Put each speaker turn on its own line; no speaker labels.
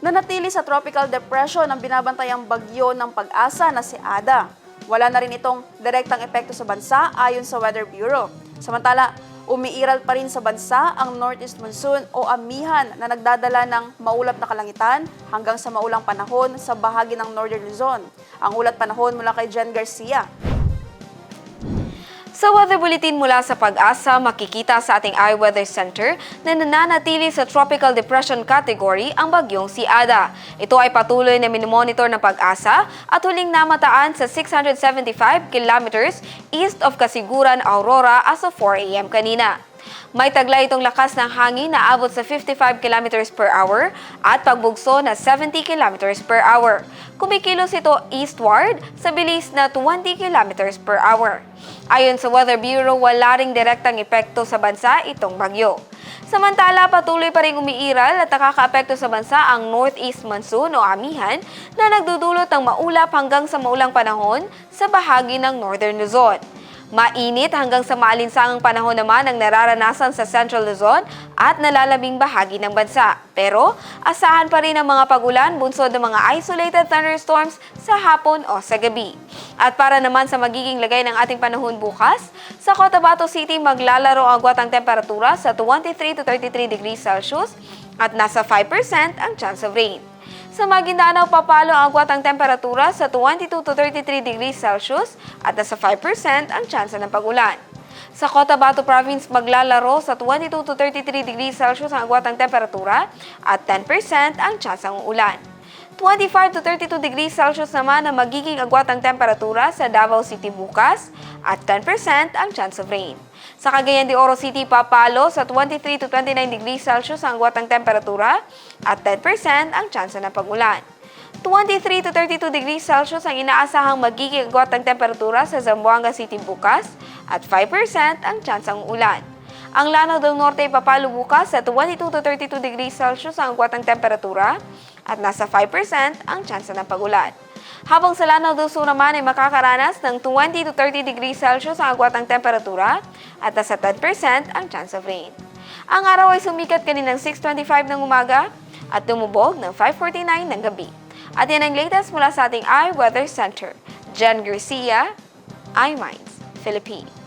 Nanatili sa tropical depression ang binabantayang bagyo ng Pag-asa na si Ada. Wala na rin itong direktang epekto sa bansa ayon sa Weather Bureau. Samantala, umiiral pa rin sa bansa ang Northeast Monsoon o amihan na nagdadala ng maulap na kalangitan hanggang sa maulang panahon sa bahagi ng Northern Luzon. Ang ulat panahon mula kay Jen Garcia.
Sa weather bulletin mula sa Pag-asa, makikita sa ating iWeather Center na nananatili sa Tropical Depression category ang bagyong si Ada. Ito ay patuloy na minomonitor ng Pag-asa at huling namataan sa 675 kilometers east of Kasiguran, Aurora as of 4 a.m. kanina. May taglay itong lakas ng hangin na abot sa 55 km per hour at pagbugso na 70 km per hour. Kumikilos ito eastward sa bilis na 20 km per hour. Ayon sa Weather Bureau, wala ring direktang epekto sa bansa itong bagyo. Samantala, patuloy pa ring umiiral at nakakaapekto sa bansa ang Northeast Monsoon o amihan na nagdudulot ng maulap hanggang sa maulang panahon sa bahagi ng Northern Luzon. Mainit hanggang sa maalinsangang panahon naman ang nararanasan sa Central Luzon at nalalabing bahagi ng bansa. Pero asahan pa rin ang mga pagulan bunsod ng mga isolated thunderstorms sa hapon o sa gabi. At para naman sa magiging lagay ng ating panahon bukas, sa Cotabato City maglalaro ang agwat ang temperatura sa 23 to 33 degrees Celsius at nasa 5% ang chance of rain. Sa Maguindanao, papalo ang agwat ang temperatura sa 22 to 33 degrees Celsius at nasa 5% ang tsansa ng pag-ulan. Sa Cotabato Province, maglalaro sa 22 to 33 degrees Celsius ang agwat ang temperatura at 10% ang tsansa ng ulan. 25 to 32 degrees Celsius naman ang magiging agwat ang temperatura sa Davao City bukas at 10% ang chance of rain. Sa Cagayan de Oro City, papalo sa 23 to 29 degrees Celsius ang agwat ang temperatura at 10% ang tsansa ng pag-ulan. 23 to 32 degrees Celsius ang inaasahang magiging agwat ang temperatura sa Zamboanga City bukas at 5% ang tsansa ng ulan. Ang Lanao del Norte ay papalo bukas sa 22 to 32 degrees Celsius ang agwat ang temperatura at nasa 5% ang tsansa ng pag-ulan. Habang sa Lanao del Sur naman ay makakaranas ng 20 to 30 degrees Celsius ang agwat ang temperatura at nasa 10% ang chance of rain. Ang araw ay sumikat kaninang 6:25 ng umaga at tumubog ng 5:49 ng gabi. At yan ang latest mula sa ating iWeather Center. Jen Garcia, iMinds, Philippines.